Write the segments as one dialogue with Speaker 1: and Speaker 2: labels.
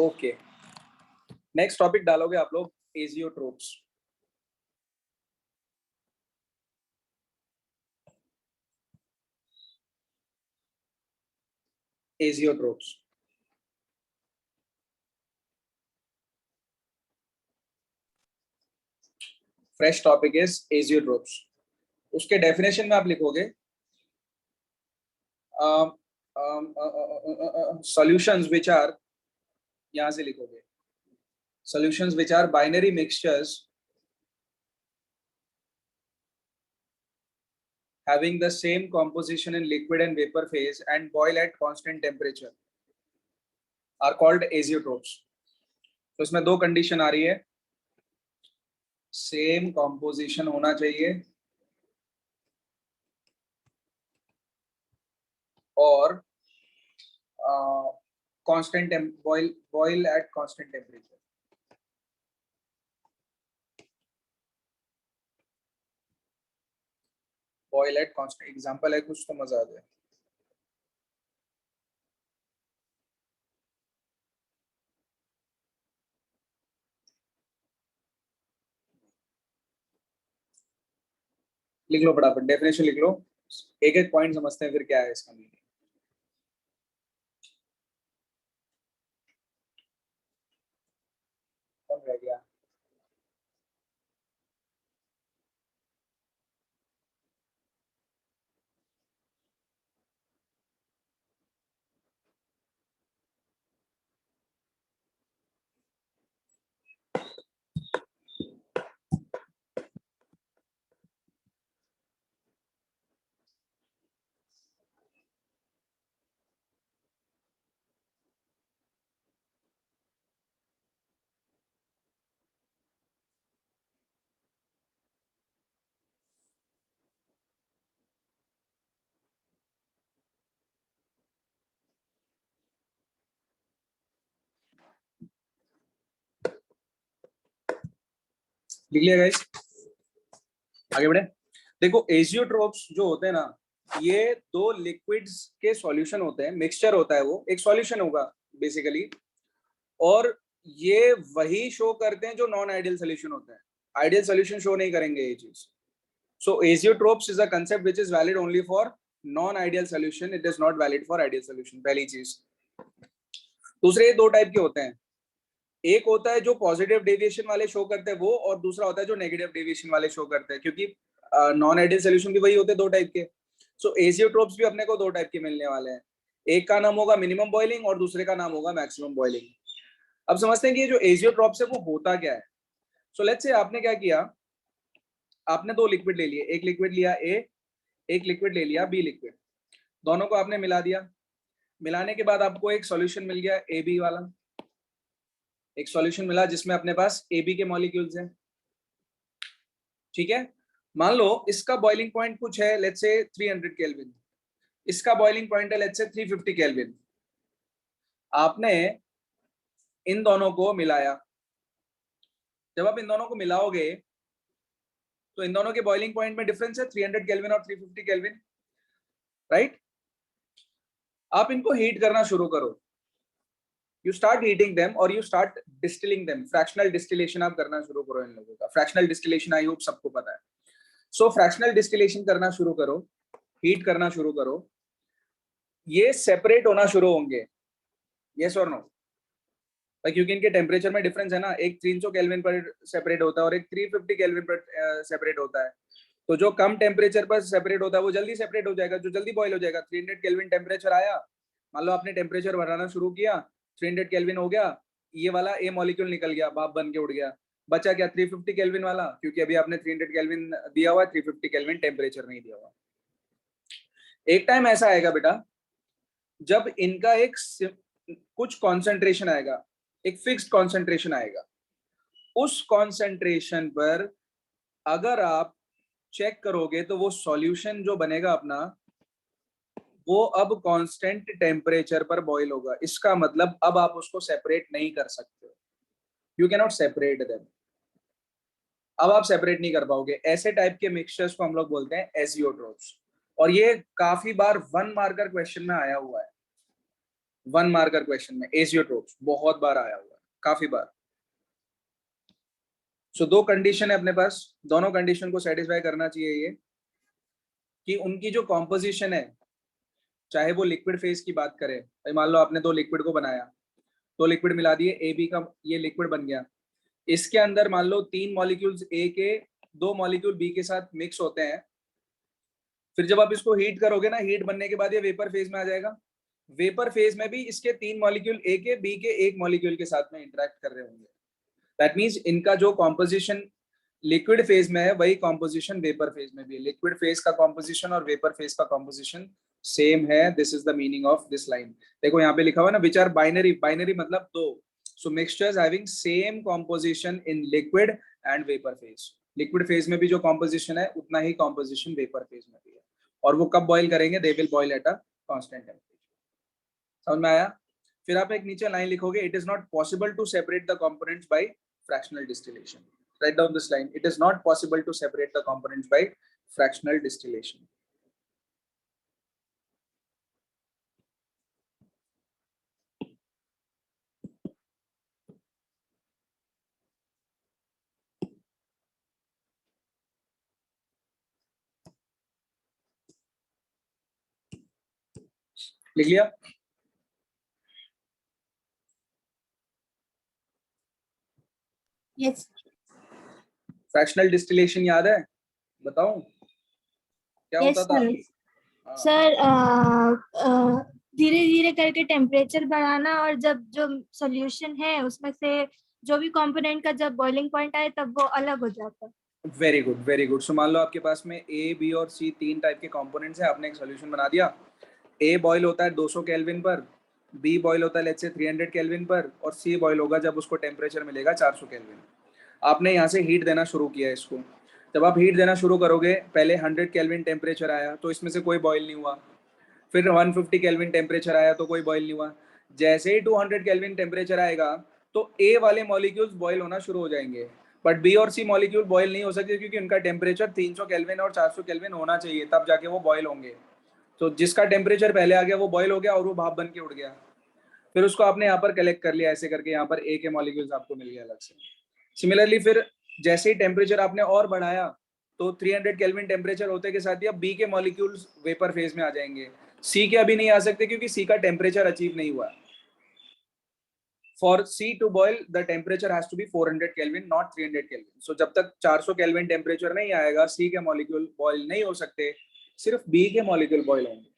Speaker 1: Okay, next topic डालोगे आप लोग azeotropes. Azeotropes fresh topic is azeotropes. उसके डेफिनेशन में आप लिखोगे सॉल्यूशंस विच आर, यहां से लिखोगे solutions which are binary mixtures having the same composition in liquid and vapor phase and boil at constant temperature are called azeotropes। तो इसमें दो कंडीशन आ रही है, सेम कॉम्पोजिशन होना चाहिए और constant boil at constant temperature. Boil at constant example है कुछ तो मजा आ जाए। लिख लो फटाफट, डेफिनेशन लिख लो, एक एक पॉइंट समझते हैं फिर क्या है इसका मीनिंग। कौन रह गया? लिख लिया गाइस, आगे बढ़े। देखो एजियोट्रोप्स जो होते हैं ना, ये दो लिक्विड्स के सॉल्यूशन होते हैं, मिक्सचर होता है, वो एक सॉल्यूशन होगा बेसिकली, और ये वही शो करते हैं जो नॉन आइडियल सोल्यूशन होता है। आइडियल सोल्यूशन शो नहीं करेंगे ये चीज। So azeotropes is a concept which is valid only for non ideal solution, it is not valid for ideal solution, पहली चीज। दूसरे ये दो टाइप के होते हैं, एक होता है जो पॉजिटिव डेविएशन वाले शो करते हैं वो, और दूसरा होता है जो नेगेटिव डेविएशन वाले शो करते हैं, क्योंकि नॉन आइडियल सोल्यूशन भी वही होते हैं दो टाइप के। सो एजियोट्रोप्स भी अपने को दो टाइप के मिलने वाले हैं, एक का नाम होगा मिनिमम बॉइलिंग और दूसरे का नाम होगा मैक्सिमम बॉइलिंग। अब समझते हैं कि ये जो एजियोट्रोप्स है वो होता क्या है। सो लेट्स से आपने क्या किया, आपने दो लिक्विड ले लिए, एक लिक्विड लिया ए, एक लिक्विड ले लिया बी लिक्विड, दोनों को आपने मिला दिया। मिलाने के बाद आपको एक सॉल्यूशन मिल गया ए बी वाला, एक सॉल्यूशन मिला जिसमें अपने पास ए बी के मॉलिक्यूल्स हैं, ठीक है। मान लो इसका बॉइलिंग पॉइंट कुछ है, लेट्स से 300 केल्विन, इसका बॉइलिंग पॉइंट है लेट्स से 350 केल्विन। आपने इन दोनों को मिलाया, जब आप इन दोनों को मिलाओगे तो इन दोनों के बॉइलिंग पॉइंट में डिफरेंस है 300 केल्विन और 350 केल्विन, राइट। आप इनको हीट करना शुरू करो, यू स्टार्ट हीटिंग देम और you start distilling them, fractional distillation आप करना शुरू करो इन लोगों का। फ्रैक्शनल डिस्टिलेशन आई होप सबको पता है। सो फ्रैक्शनल डिस्टिलेशन करना शुरू करो, हीट करना शुरू करो, ये सेपरेट होना शुरू होंगे, यस और नो, क्योंकि इनके टेम्परेचर में डिफरेंस है ना, एक 300 केल्विन पर सेपरेट होता है और एक 350 केल्विन पर सेपरेट होता है। तो जो कम टेम्परेचर पर सेपरेट होता है वो जल्दी सेपरेट हो जाएगा, जो जल्दी बॉयल हो जाएगा। 300 केल्विन टेम्परेचर आया, मान लो आपने टेम्परेचर बढ़ाना शुरू किया, 300 केल्विन हो गया, ये वाला ए मॉलिक्यूल निकल गया, भाप बन के उड़ गया, बचा क्या 350 केल्विन वाला, क्योंकि अभी आपने 300 केल्विन दिया हुआ है, 350 केल्विन टेम्परेचर नहीं दिया हुआ। एक टाइम ऐसा आएगा बेटा जब इनका एक कुछ कॉन्सेंट्रेशन आएगा, एक फिक्स्ड कॉन्सेंट्रेशन आएगा, उस कॉन्सेंट्रेशन पर अगर आप चेक करोगे तो वो सॉल्यूशन जो बनेगा अपना, वो अब कांस्टेंट टेम्परेचर पर बॉईल होगा। इसका मतलब अब आप उसको सेपरेट नहीं कर सकते, you can not separate them, अब आप सेपरेट नहीं कर पाओगे। ऐसे टाइप के मिक्सचर्स को हम लोग बोलते हैं एजियोट्रोप्स, और ये काफी बार 1 मार्कर क्वेश्चन में आया हुआ है। 1 मार्कर क्वेश्चन में एजियोट्रोप्स बहुत बार आया हुआ है, काफी बार। सो दो कंडीशन है अपने पास, दोनों कंडीशन को सेटिस्फाई करना चाहिए ये कि उनकी जो कॉम्पोजिशन है, चाहे वो लिक्विड फेज की बात करें, भाई मान लो आपने दो लिक्विड को बनाया, दो लिक्विड मिला दिए, ए बी का ये लिक्विड बन गया, इसके अंदर मान लो 3 मॉलिक्यूल्स ए के, 2 मॉलिक्यूल बी के साथ मिक्स होते हैं, फिर जब आप इसको हीट करोगे ना, हीट बनने के बाद ये वेपर फेज में आ जाएगा। वेपर फेज में भी इसके 3 मॉलिक्यूल ए के, बी के 1 मॉलिक्यूल के साथ में इंटरेक्ट कर रहे होंगे। दैट मींस इनका जो कॉम्पोजिशन लिक्विड फेज में है वही कॉम्पोजिशन वेपर फेज में भी है। लिक्विड फेज का कॉम्पोजिशन और वेपर फेज का कॉम्पोजिशन सेम है। This is the meaning of this line. देखो यहाँ पे लिखा हुआ ना, विच आर बाइनरी, बाइनरी मतलब दो। So mixtures having same composition in liquid and vapour phase. Liquid phase में भी जो कॉम्पोजिशन है उतना ही कॉम्पोजिशन वेपर फेज में भी है। और वो कब बॉइल करेंगे? They will boil at a constant temperature. समझ में आया? फिर आप एक नीचे लाइन लिखोगे, it is not possible to separate the components by fractional distillation. Write down this line. It is not possible to separate the components by fractional distillation. लिख लिया?
Speaker 2: यस।
Speaker 1: फ्रैक्शनल डिस्टिलेशन याद है? बताऊं क्या
Speaker 2: यस
Speaker 1: होता था?
Speaker 2: Sir, धीरे धीरे करके टेम्परेचर बढ़ाना, और जब जो सॉल्यूशन है उसमें से जो भी कंपोनेंट का जब बॉइलिंग पॉइंट आए तब वो अलग हो जाता है।
Speaker 1: Very good, very good. So मान लो आपके पास में ए, बी और सी 3 टाइप के कंपोनेंट्स हैं, आपने एक सॉल्यूशन बना दिया। ए बॉयल होता है 200 केल्विन पर, बी बॉयल होता है लेट्स से 300 केल्विन पर, और सी बॉयल होगा जब उसको टेम्परेचर मिलेगा 400 केल्विन। आपने यहाँ से हीट देना शुरू किया इसको। जब आप हीट देना शुरू करोगे, पहले 100 केल्विन टेम्परेचर आया तो इसमें से कोई बॉयल नहीं हुआ। फिर 150 केल्विन टेम्परेचर आया तो कोई बॉयल नहीं हुआ। जैसे ही 200 केल्विन टेम्परेचर आएगा तो ए वाले मॉलिक्यूल्स बॉयल होना शुरू हो जाएंगे, बट बी और सी मॉलिक्यूल बॉयल नहीं हो सकते क्योंकि उनका टेम्परेचर 300 केल्विन और 400 केल्विन होना चाहिए, तब जाके वो बॉयल होंगे। तो जिसका टेम्परेचर पहले आ गया वो बॉयल हो गया और वो भाप बन के उड़ गया। फिर उसको आपने यहाँ पर कलेक्ट कर लिया, ऐसे करके यहाँ पर ए के मॉलिक्यूल्स आपको मिल गया अलग से। सिमिलरली फिर जैसे ही टेम्परेचर आपने और बढ़ाया तो 300 केल्विन टेम्परेचर होते के साथ ही अब बी के मॉलिक्यूल्स वेपर फेज में आ जाएंगे। सी के अभी नहीं आ सकते क्योंकि सी का टेम्परेचर अचीव नहीं हुआ। For C to boil the temperature has to be 400 kelvin, not 300 kelvin. So जब तक 400 केल्विन टेम्परेचर नहीं आएगा सी के मॉलिक्यूल बॉयल नहीं हो सकते, सिर्फ बी के मॉलिक्यूल बॉयल होंगे।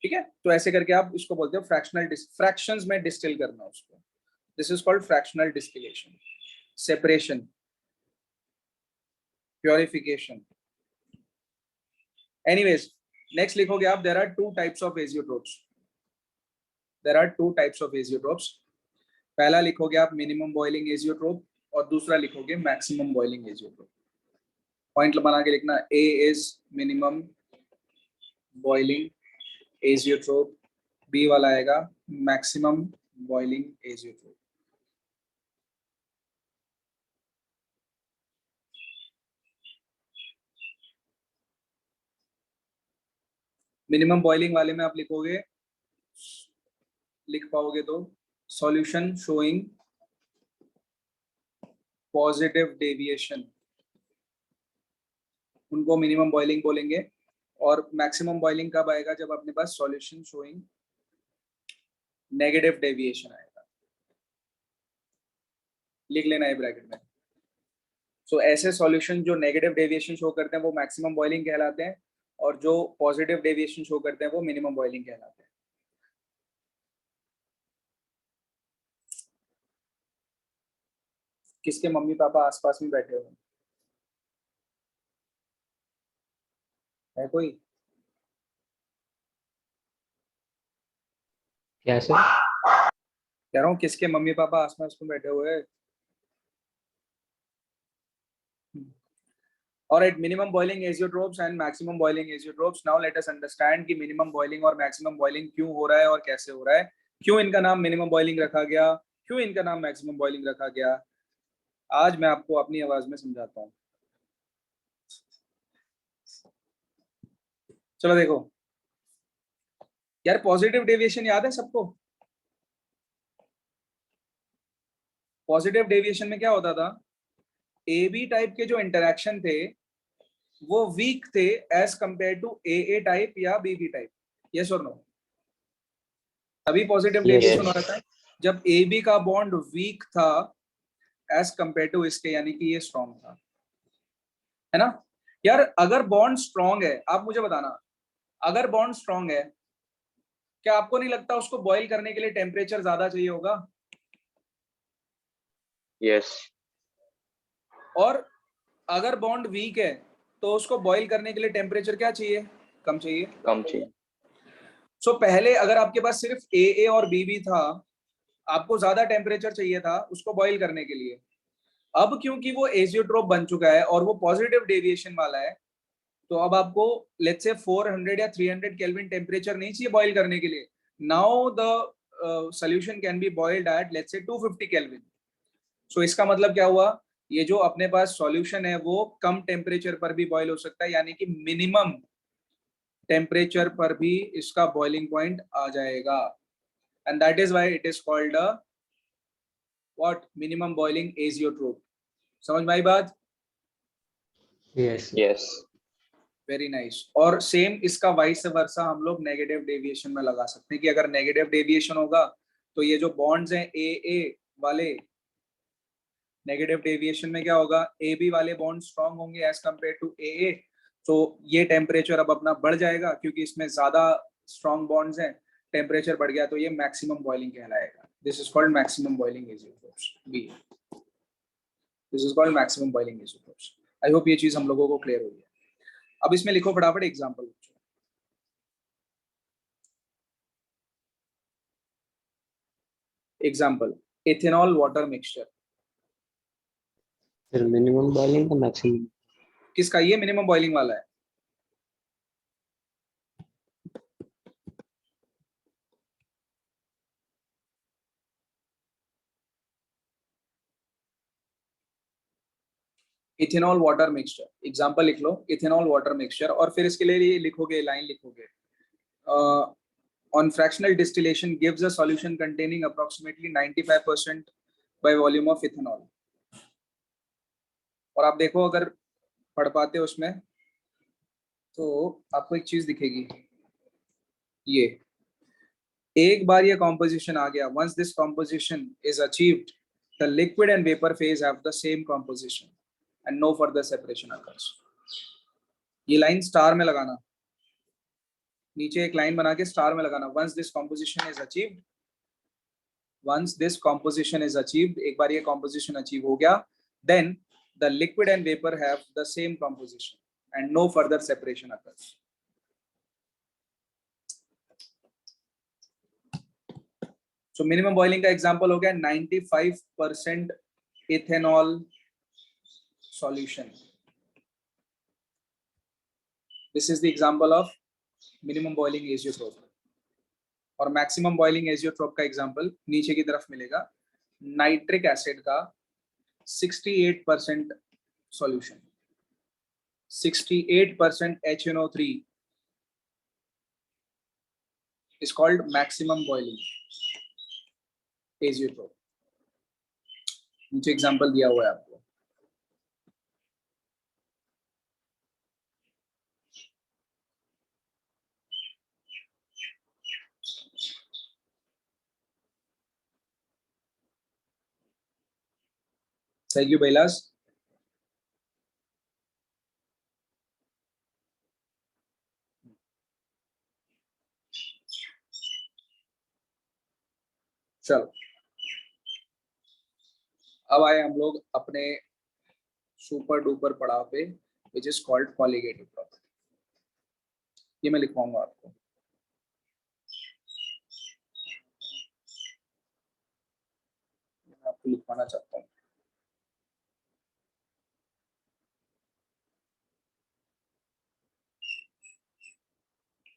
Speaker 1: ठीक है? तो ऐसे करके आप इसको बोलते हो फ्रैक्शनल, फ्रैक्शंस में डिस्टिल करना उसको। This is called fractional distillation, separation, purification. Anyways, next लिखोगे आप, there are two types of azeotropes. There are two types of azeotropes. पहला लिखोगे आप मिनिमम बॉइलिंग एजियोट्रोप और दूसरा लिखोगे मैक्सिमम बॉइलिंग एजियोट्रोप। पॉइंट बना के लिखना, A is minimum boiling azeotrope, B वाला आएगा maximum boiling azeotrope. Minimum boiling वाले में आप लिखोगे, लिख पाओगे तो, सॉल्यूशन शोइंग पॉजिटिव डेविएशन, उनको मिनिमम बॉइलिंग बोलेंगे। और मैक्सिमम बॉइलिंग कब आएगा? जब अपने पास सॉल्यूशन शोइंग नेगेटिव डेविएशन आएगा। लिख लेना है ब्रैकेट में। सो ऐसे सॉल्यूशन जो नेगेटिव डेविएशन शो करते हैं वो मैक्सिमम बॉइलिंग कहलाते हैं, और जो पॉजिटिव डेविएशन शो करते हैं वो मिनिमम बॉइलिंग कहलाते हैं। किसके मम्मी पापा आसपास में बैठे हुए है? कोई?
Speaker 3: कैसे?
Speaker 1: कह रहा हूँ किसके मम्मी पापा आसपास में बैठे हुए हैं? Alright, minimum boiling azeotrops and maximum boiling azeotrops. Now let us understand कि minimum boiling और maximum boiling क्यों हो रहा है और कैसे हो रहा है, क्यों इनका नाम minimum boiling रखा गया, क्यों इनका नाम maximum boiling रखा गया। आज मैं आपको अपनी आवाज में समझाता हूँ। चलो देखो यार, पॉजिटिव डेविएशन याद है सबको? पॉजिटिव डेविएशन में क्या होता था, ए बी टाइप के जो इंटरेक्शन थे वो वीक थे as compare to A type या बी बी टाइप, यस और नो? अभी पॉजिटिव डेविएशन हो रहा था जब ए बी का बॉन्ड वीक था एज कंपेयर टू इसके, यानी कि ये स्ट्रॉन्ग था, है ना यार? अगर बॉन्ड स्ट्रॉन्ग है, आप मुझे बताना, अगर बॉन्ड स्ट्रॉन्ग है, क्या आपको नहीं लगता उसको बॉईल करने के लिए टेम्परेचर ज्यादा चाहिए होगा?
Speaker 3: यस।
Speaker 1: और अगर बॉन्ड वीक है तो उसको बॉईल करने के लिए टेम्परेचर क्या चाहिए? कम चाहिए।
Speaker 3: कम चाहिए।
Speaker 1: सो पहले अगर आपके पास सिर्फ ए और बी था, आपको ज्यादा टेम्परेचर चाहिए था उसको बॉईल करने के लिए। अब क्योंकि वो एजियोट्रोप बन चुका है और वो पॉजिटिव डेविएशन वाला है, तो अब आपको लेट्स से 400 या 300 केल्विन टेम्परेचर नहीं चाहिए बॉईल करने के लिए। Now the solution can be boiled at let's say 250 kelvin. सो इसका मतलब क्या हुआ, ये जो अपने पास सॉल्यूशन है वो कम टेम्परेचर पर भी बॉईल हो सकता है, यानी कि मिनिमम टेम्परेचर पर भी इसका बॉइलिंग पॉइंट आ जाएगा। And that is why it is called a what, minimum boiling azeotrope. समझ में आई बात?
Speaker 4: Yes
Speaker 3: yes.
Speaker 1: Very nice. और सेम इसका वाइस वर्सा हम लोग नेगेटिव डेविएशन में लगा सकते हैं कि अगर नेगेटिव डेविएशन होगा तो ये जो बॉन्ड्स हैं ए वाले, नेगेटिव डेविएशन में क्या होगा, ए बी वाले बॉन्ड स्ट्रॉन्ग होंगे एज कंपेयर टू ए। तो ये टेम्परेचर अब अपना बढ़ जाएगा क्योंकि इसमें ज्यादा स्ट्रॉन्ग बॉन्ड्स हैं, टेम्परेचर बढ़ गया तो ये मैक्सिमम बॉइलिंग कहलाएगा। This is called maximum boiling azeotropes B. This is called maximum boiling azeotropes. I hope ये चीज हम लोगों को क्लियर हुई है। अब इसमें लिखो फटाफट example. Example, ethanol water mixture.
Speaker 4: फिर मिनिमम बॉइलिंग का मैक्सिमम।
Speaker 1: किसका? ये मिनिमम बॉइलिंग वाला है। इथेनॉल वाटर मिक्सचर एग्जांपल लिख लो, इथेनॉल वाटर मिक्सचर, और फिर इसके लिए ये लिखोगे, लाइन लिखोगे, on fractional distillation gives a solution containing approximately 95% by volume of ethanol. और आप देखो अगर पढ़ पाते हो उसमें तो आपको एक चीज दिखेगी, ये एक बार ये कॉम्पोजिशन आ गया, once this composition is achieved the liquid and vapour phase have the same composition and no further separation occurs. ये लाइन स्टार में लगाना, नीचे एक लाइन बना के स्टार में लगाना, once this composition is achieved, once this composition is achieved, एक बार ये कॉम्पोजिशन अचीव हो गया, then the liquid and vapour have the same composition and no further separation occurs. So minimum boiling का एग्जांपल हो गया 95% ethanol solution. This is the example of minimum boiling azeotrope. और maximum boiling azeotrope का example नीचे की तरफ मिलेगा, nitric acid का 68% solution, 68% HNO3 is called maximum boiling azeotrope. नीचे एग्जांपल दिया हुआ है आपको। थैंक यू बैलास। चलो अब आए हम लोग अपने सुपर डुपर पड़ाव पे, which is called colligative property. ये मैं लिखवाऊंगा आपको। मैं आपको लिखवाना चाहता हूँ।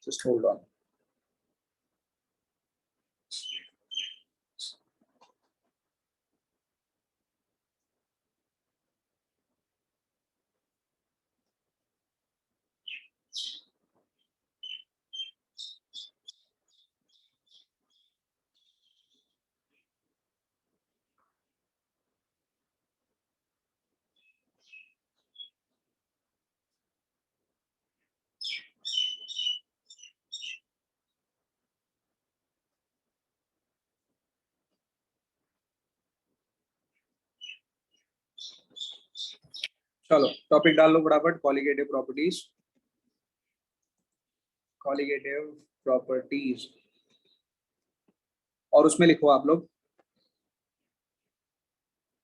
Speaker 1: Just hold on. चलो टॉपिक डाल लो फटाफट, कॉलिगेटिव प्रॉपर्टीज। कॉलिगेटिव प्रॉपर्टीज, और उसमें लिखो आप लोग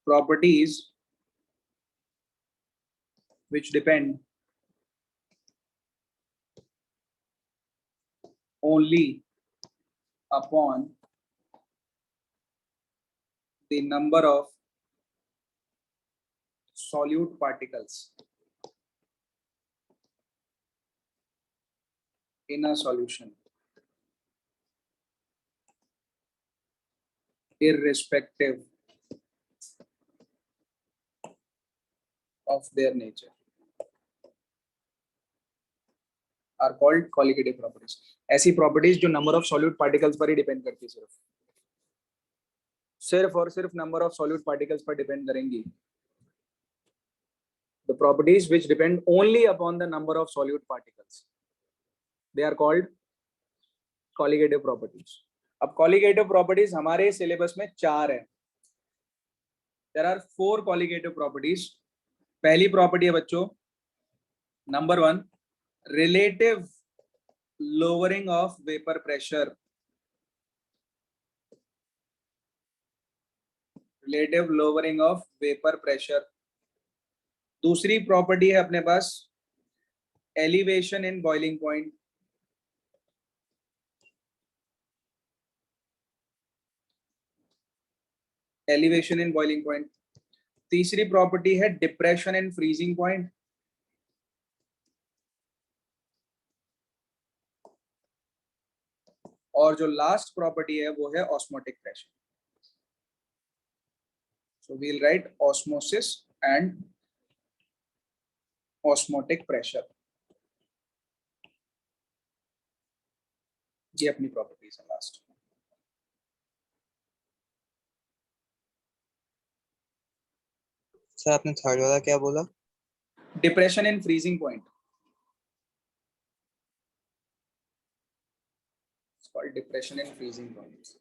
Speaker 1: properties which depend only upon the number of solute particles in a solution, irrespective of their nature, are called colligative properties. ऐसी प्रॉपर्टीज जो नंबर ऑफ सॉल्यूट पार्टिकल्स पर ही डिपेंड करती है, सिर्फ और सिर्फ नंबर ऑफ सॉल्यूट पार्टिकल्स पर depend करेंगी. The properties which depend only upon the number of solute particles, they are called colligative properties. अब colligative properties हमारे सिलेबस में 4 है. There are 4 colligative properties. पहली प्रॉपर्टी है बच्चों, number 1, relative lowering of vapor pressure. Relative lowering of vapor pressure. दूसरी property है अपने पास elevation in boiling point. Elevation in boiling point. तीसरी प्रॉपर्टी है डिप्रेशन इन फ्रीजिंग पॉइंट. और जो लास्ट प्रॉपर्टी है वो है osmotic pressure. So we will write osmosis and osmotic pressure. ये अपनी प्रॉपर्टीज है लास्ट.
Speaker 3: सर आपने थर्ड वाला क्या बोला?
Speaker 1: Depression in freezing point. It's called depression in freezing point.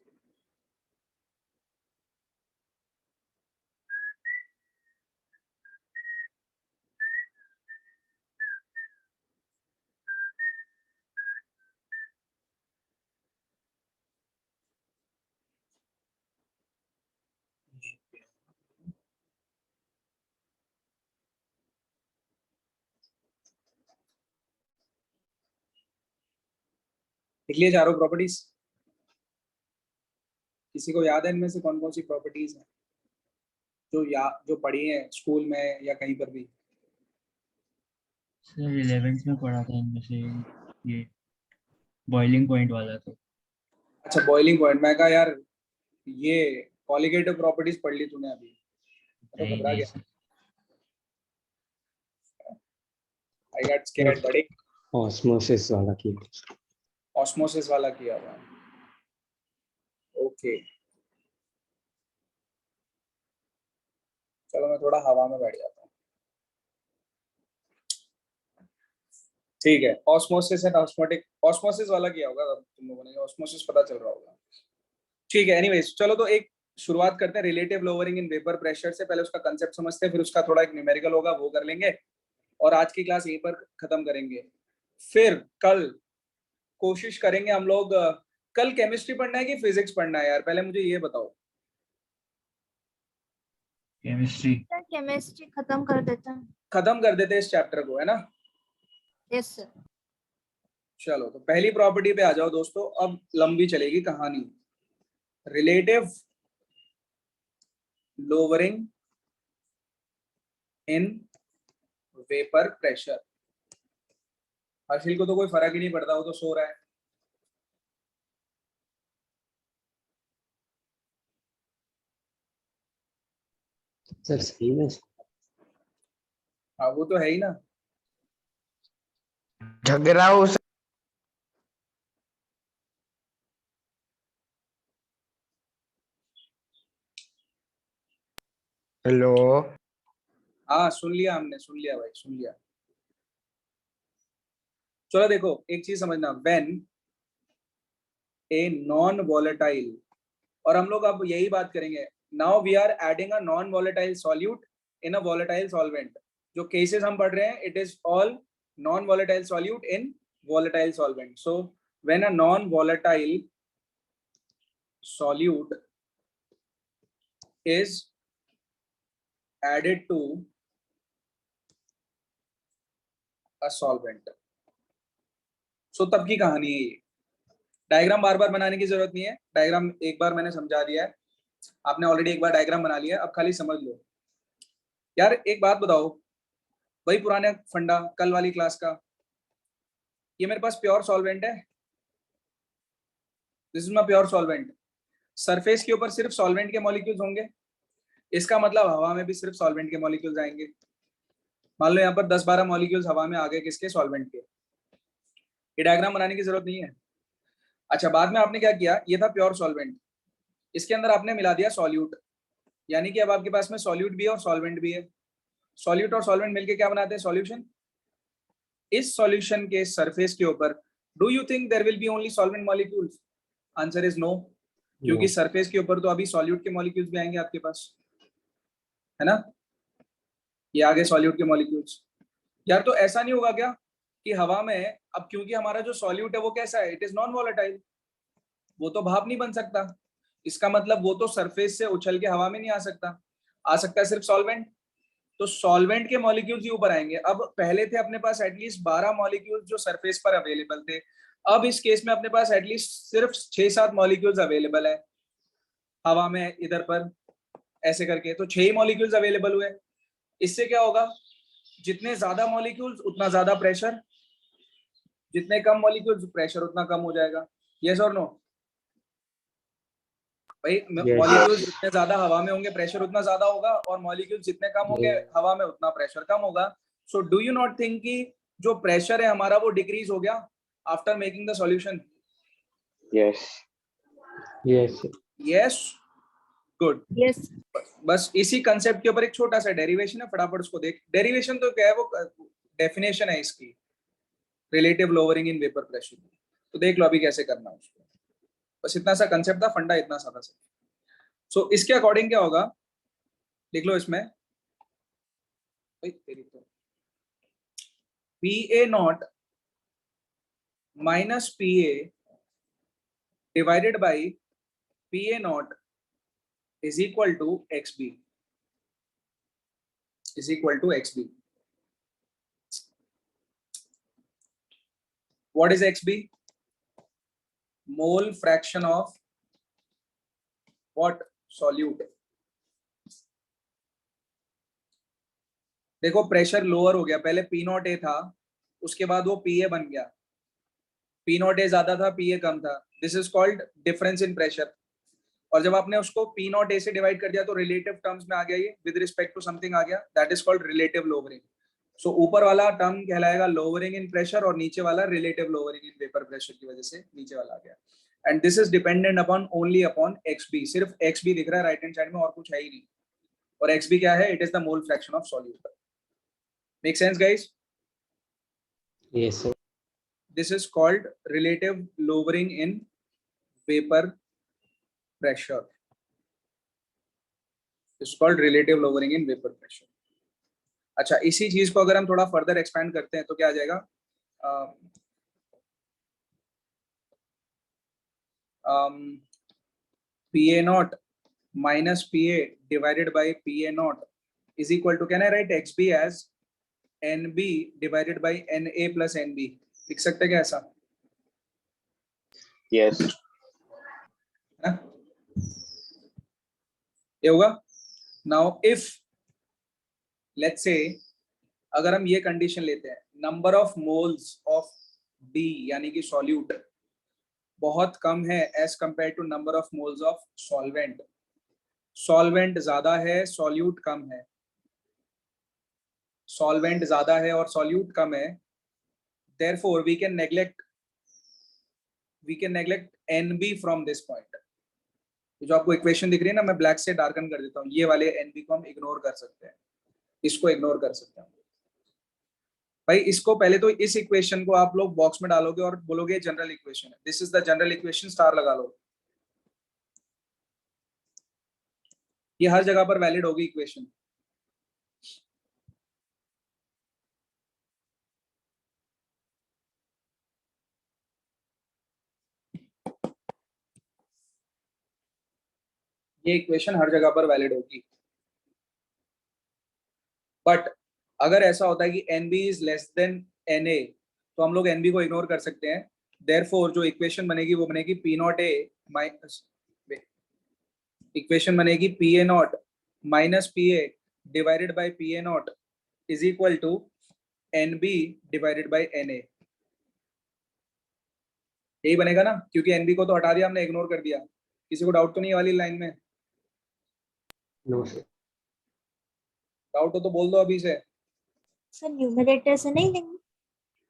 Speaker 1: लिख लिए चारों प्रॉपर्टीज. किसी को याद है इनमें से कौन कौन सी प्रॉपर्टीज हैं जो पढ़ी हैं स्कूल में या कहीं पर भी?
Speaker 5: सर 11th में पढ़ा था इनमें से ये बॉइलिंग पॉइंट वाला तो.
Speaker 1: अच्छा बॉइलिंग पॉइंट. मैं कहा यार ये कॉलिगेटिव प्रॉपर्टीज पढ़ ली तूने अभी, तो
Speaker 5: नहीं
Speaker 1: घबरा
Speaker 5: नहीं
Speaker 1: गया. आई गॉट स्कैर्ड बड़ी.
Speaker 4: ऑस्मोसिस वाला किया.
Speaker 1: ऑस्मोसिस वाला किया हुआ. ओके चलो मैं थोड़ा हवा में बैठ जाता हूँ. ठीक है, ऑस्मोसिस एंड ऑस्मोटिक. ऑस्मोसिस वाला किया होगा तुम लोगों ने, ऑस्मोसिस पता चल रहा होगा. ठीक है, एनीवेज चलो तो एक शुरुआत करते हैं relative lowering in vapour pressure से. पहले उसका कंसेप्ट समझते हैं, फिर उसका थोड़ा एक न्यूमेरिकल होगा वो कर लेंगे, और आज की क्लास यहीं पर खत्म करेंगे. फिर कल कोशिश करेंगे हम लोग. कल केमिस्ट्री पढ़ना है कि फिजिक्स पढ़ना है यार, पहले मुझे ये बताओ.
Speaker 5: केमिस्ट्री.
Speaker 2: केमिस्ट्री खत्म कर देते हैं.
Speaker 1: खत्म कर देते हैं इस चैप्टर को, है ना?
Speaker 2: Yes sir.
Speaker 1: चलो तो पहली प्रॉपर्टी पे आ जाओ दोस्तों. अब लंबी चलेगी कहानी. Relative lowering in vapour pressure. Harshil को तो कोई फर्क ही नहीं पड़ता, वो तो सो रहा है.
Speaker 4: सर सही में
Speaker 1: हाँ वो तो है ही ना.
Speaker 3: झगड़ा हो हेलो.
Speaker 1: हाँ सुन लिया हमने, सुन लिया भाई, सुन लिया. चलो देखो एक चीज समझना. व्हेन ए नॉन वॉलेटाइल, और हम लोग अब यही बात करेंगे. Now we are adding a non volatile solute in a volatile solvent. जो केसेस हम पढ़ रहे हैं, it is all non volatile solute in volatile solvent. So when a non volatile solute is added to a solvent, so तब की कहानी है ये. डायग्राम बार बार बनाने की जरूरत नहीं है, डायग्राम एक बार मैंने समझा दिया है, आपने ऑलरेडी एक बार डायग्राम बना लिया, अब खाली समझ लो. यार एक बात बताओ, वही पुराने फंडा कल वाली क्लास का, ये मेरे पास प्योर सॉल्वेंट है, this is my pure solvent. Surface के ऊपर सिर्फ सॉल्वेंट के मॉलिक्यूल्स होंगे, इसका मतलब हवा में भी सिर्फ सॉल्वेंट के मॉलिक्यूल्स आएंगे. मान लो यहाँ पर 10-12 मॉलिक्यूल्स हवा में आ गए, किसके? सॉल्वेंट के. ये डायग्राम बनाने की जरूरत नहीं है. अच्छा, बाद में आपने क्या किया, ये था प्योर सॉल्वेंट, इसके अंदर आपने मिला दिया सॉल्यूट, यानी कि अब आपके पास में सॉल्यूट भी है और सॉल्वेंट भी है. सॉल्यूट और सॉल्वेंट मिलके क्या बनाते हैं? सॉल्यूशन. इस सॉल्यूशन के सरफेस के ऊपर do you think there will be only solvent molecules? Answer is no, क्योंकि
Speaker 4: No.
Speaker 1: सरफेस के ऊपर तो अभी सॉल्यूट के मॉलिक्यूल्स भी आएंगे आपके पास, है ना. ये आगे सॉल्यूट के मॉलिक्यूल्स. यार तो ऐसा नहीं होगा क्या कि हवा में, अब क्योंकि हमारा जो सॉल्यूट है वो कैसा है? इट इज नॉन वॉलेटाइल, वो तो भाप नहीं बन सकता, इसका मतलब वो तो सरफेस से उछल के हवा में नहीं आ सकता, आ सकता है सिर्फ सॉल्वेंट. तो सॉल्वेंट के मॉलिक्यूल्स ही ऊपर आएंगे. अब पहले थे अपने पास एटलीस्ट 12 मॉलिक्यूल्स जो सरफेस पर अवेलेबल थे, अब इस केस में अपने पास एटलीस्ट सिर्फ 6-7 मॉलिक्यूल्स अवेलेबल है हवा में, इधर पर ऐसे करके, तो 6 ही मॉलिक्यूल्स अवेलेबल हुए. इससे क्या होगा? जितने ज्यादा मॉलिक्यूल्स उतना ज्यादा प्रेशर, जितने कम मॉलिक्यूल्स प्रेशर उतना कम हो जाएगा. यस और नो? भाई
Speaker 4: Yes.
Speaker 1: मॉलिक्यूल्स जितने ज्यादा हवा में होंगे प्रेशर उतना ज्यादा होगा, और मॉलिक्यूल्स जितने कम होंगे हवा में उतना प्रेशर कम होगा. So do you not think कि जो प्रेशर है हमारा वो डिक्रीज हो गया after making the solution?
Speaker 3: Yes.
Speaker 4: Yes.
Speaker 1: Yes, good.
Speaker 2: Yes.
Speaker 1: बस इसी कंसेप्ट के ऊपर एक छोटा सा डेरिवेशन है, फटाफट उसको देख. डेरिवेशन तो क्या है, वो डेफिनेशन है इसकी, relative lowering in vapour pressure. तो देख लो अभी कैसे करना है उसको. बस इतना सा कंसेप्ट था, फंडा इतना सादा सा. सो इसके अकॉर्डिंग क्या होगा, लिख लो इसमें, तेरी तो PA not minus PA divided by PA not is equal to XB, is equal to XB. What is XB? Mole fraction of what? Solute. देखो प्रेशर लोअर हो गया, पहले P0A था, उसके बाद वो PA बन गया. P0A ज्यादा था, PA कम था. This is called difference in pressure. और जब आपने उसको P0A से डिवाइड कर दिया तो रिलेटिव टर्म्स में आ गया, ये विद रिस्पेक्ट टू समथिंग आ गया, that is called relative lowering. So ऊपर वाला टर्म कहलाएगा लोअरिंग इन प्रेशर, और नीचे वाला relative lowering in vapour pressure की वजह से नीचे वाला आ गया. And this is dependent upon only upon XB. सिर्फ XB दिख रहा है राइट हैंड साइड में, और कुछ है ही नहीं. और XB क्या है? It is the mole fraction of solute. Make sense guys?
Speaker 4: Yes, sir.
Speaker 1: This is called relative lowering in vapor pressure. This is called relative lowering in vapor pressure. अच्छा, इसी चीज को अगर हम थोड़ा फर्दर एक्सपैंड करते हैं तो क्या आ जाएगा? PA not minus PA divided by PA naught is equal to, can I write XB as NB divided by NA plus NB? लिख सकते क्या ऐसा?
Speaker 3: Yes.
Speaker 1: है? ये होगा. Now if let's say अगर हम ये कंडीशन लेते हैं, number of moles of B यानी कि सॉल्यूट बहुत कम है as compare to number of moles of solvent. Solvent ज्यादा है, सॉल्यूट कम है. सॉल्वेंट ज्यादा है और सॉल्यूट कम है. Therefore we can neglect NB from this point. जो आपको इक्वेशन दिख रही है ना, मैं ब्लैक से डार्कन कर देता हूँ, ये वाले NB को हम इग्नोर कर सकते हैं, इसको इग्नोर कर सकते हैं. भाई इसको पहले तो इस इक्वेशन को आप लोग बॉक्स में डालोगे और बोलोगे जनरल इक्वेशन है. This is the general equation, star लगा लो. ये हर जगह पर वैलिड होगी इक्वेशन. ये इक्वेशन हर जगह पर वैलिड होगी। बट अगर ऐसा होता है कि NB is less than NA, तो हम लोग NB को इग्नोर कर सकते हैं। देयरफॉर जो इक्वेशन बनेगी वो बनेगी P0A माइनस, इक्वेशन बनेगी PA0 minus PA divided by PA0 is equal to NB divided by NA। यही बनेगा ना, क्योंकि NB को तो हटा दिया हमने, इग्नोर कर दिया। किसी को डाउट तो नहीं है वाली लाइन में?
Speaker 4: No, sir.
Speaker 1: डाउट हो तो बोल दो अभी से।
Speaker 2: सर न्यूमरेटर से नहीं लेंगे?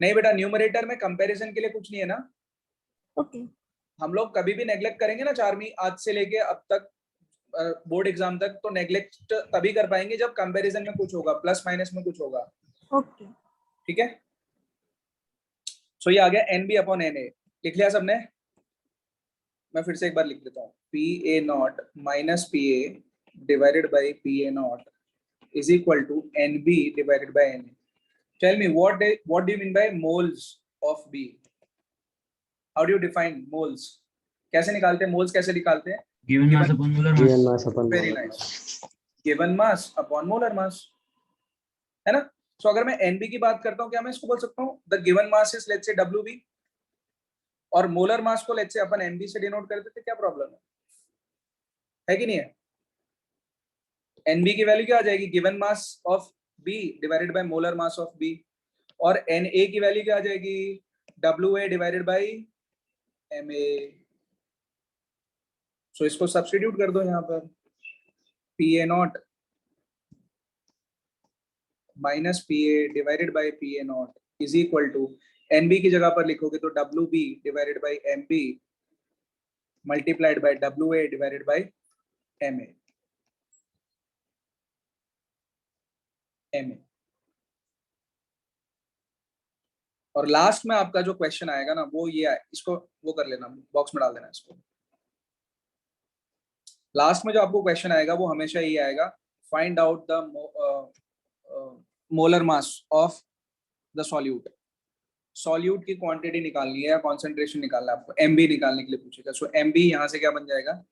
Speaker 1: नहीं बेटा, न्यूमरेटर में कंपैरिजन के लिए कुछ नहीं है ना।
Speaker 2: ओके।
Speaker 1: हम लोग कभी भी नेग्लेक्ट करेंगे ना 4वीं आज से लेके अब तक बोर्ड एग्जाम तक, तो नेग्लेक्ट तभी कर पाएंगे जब कंपैरिजन में कुछ होगा, प्लस माइनस में कुछ होगा।
Speaker 2: ओके।
Speaker 1: ठीक है, सो ये आ गया NB अपॉन NA। लिख लिया सबने? मैं फिर से एक बार लिख देता हूँ, PA0 minus PA divided by PA0 is equal to NB divided by NA. Tell me what do you mean by moles of B? How do you define moles? कैसे निकालते हैं मोल्स? कैसे निकालते हैं?
Speaker 5: Given mass upon molar
Speaker 4: Given
Speaker 5: मास।
Speaker 4: mass upon
Speaker 1: Very
Speaker 4: molar
Speaker 1: nice.
Speaker 4: mass.
Speaker 1: Given mass upon molar mass, है ना? सो अगर मैं NB की बात करता हूँ, क्या मैं इसको बोल सकता हूँ the given mass is let's say WB, और मोलर मास को लेट्स से अपन NB से डिनोट करते थे, क्या प्रॉब्लम है कि नहीं है? NB की वैल्यू क्या आ जाएगी? Given mass of B divided by molar mass of B, और NA की वैल्यू क्या आ जाएगी? WA divided by MA। So इसको सब्स्टिट्यूट कर दो यहाँ पर, PA0 minus PA divided by PA0 is equal to NB की जगह पर लिखोगे तो WB divided by MB multiplied by WA divided by MA। और लास्ट में आपका जो क्वेश्चन आएगा ना वो ये है, इसको वो कर लेना, बॉक्स में डाल देना इसको। लास्ट में जो आपको क्वेश्चन आएगा वो हमेशा ये आएगा, find out the molar mass of the solute. Solute की क्वांटिटी निकालनी है या कॉन्सेंट्रेशन निकालना है आपको, MB निकालने के लिए पूछेगा। सो MB यहाँ से क्या बन जाएगा?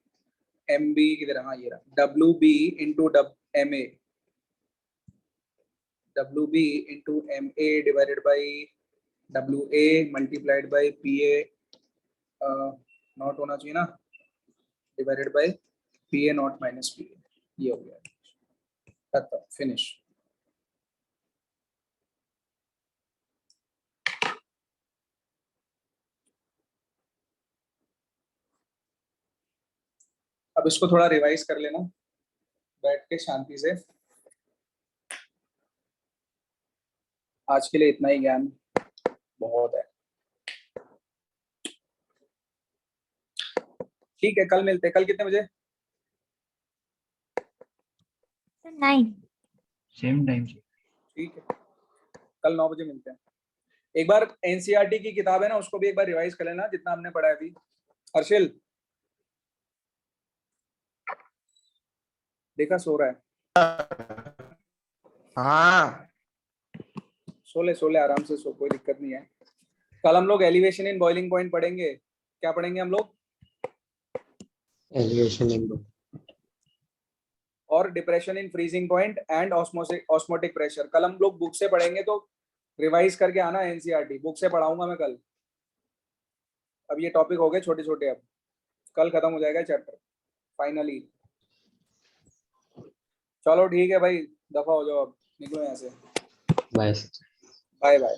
Speaker 1: MB की तरह, हाँ ये रहा, WB into MA, WB into MA divided by WA multiplied by PA not होना चाहिए ना, divided by PA0 minus PA। ये हो गया, खत्म, फिनिश। अब इसको थोड़ा रिवाइज कर लेना बैठ के शांति से। आज के लिए इतना ही ज्ञान बहुत है। ठीक है, कल मिलते हैं। कल कितने बजे?
Speaker 2: सर 9।
Speaker 5: सेम टाइम से।
Speaker 1: ठीक है, कल 9 बजे मिलते हैं। एक बार NCERT की किताब है ना, उसको भी एक बार रिवाइज कर लेना जितना हमने पढ़ा है अभी। हर्षिल देखा सो रहा है?
Speaker 6: हाँ
Speaker 1: सो ले आराम से सो, कोई दिक्कत नहीं है। कल हम लोग एलिवेशन इन बॉइलिंग पॉइंट पढ़ेंगे। क्या पढ़ेंगे हम लोग?
Speaker 4: Elevation in both.
Speaker 1: और depression in freezing point and osmotic pressure. कल हम लोग बुक से पढ़ेंगे, तो रिवाइज करके आना। NCERT बुक से पढ़ाऊंगा मैं कल। अब ये टॉपिक हो गए छोटे छोटे, अब कल खत्म हो जाएगा चैप्टर फाइनली। चलो ठीक है भाई, दफा हो जाओ, अब निकलो यहाँ से।
Speaker 4: By
Speaker 1: bye bye.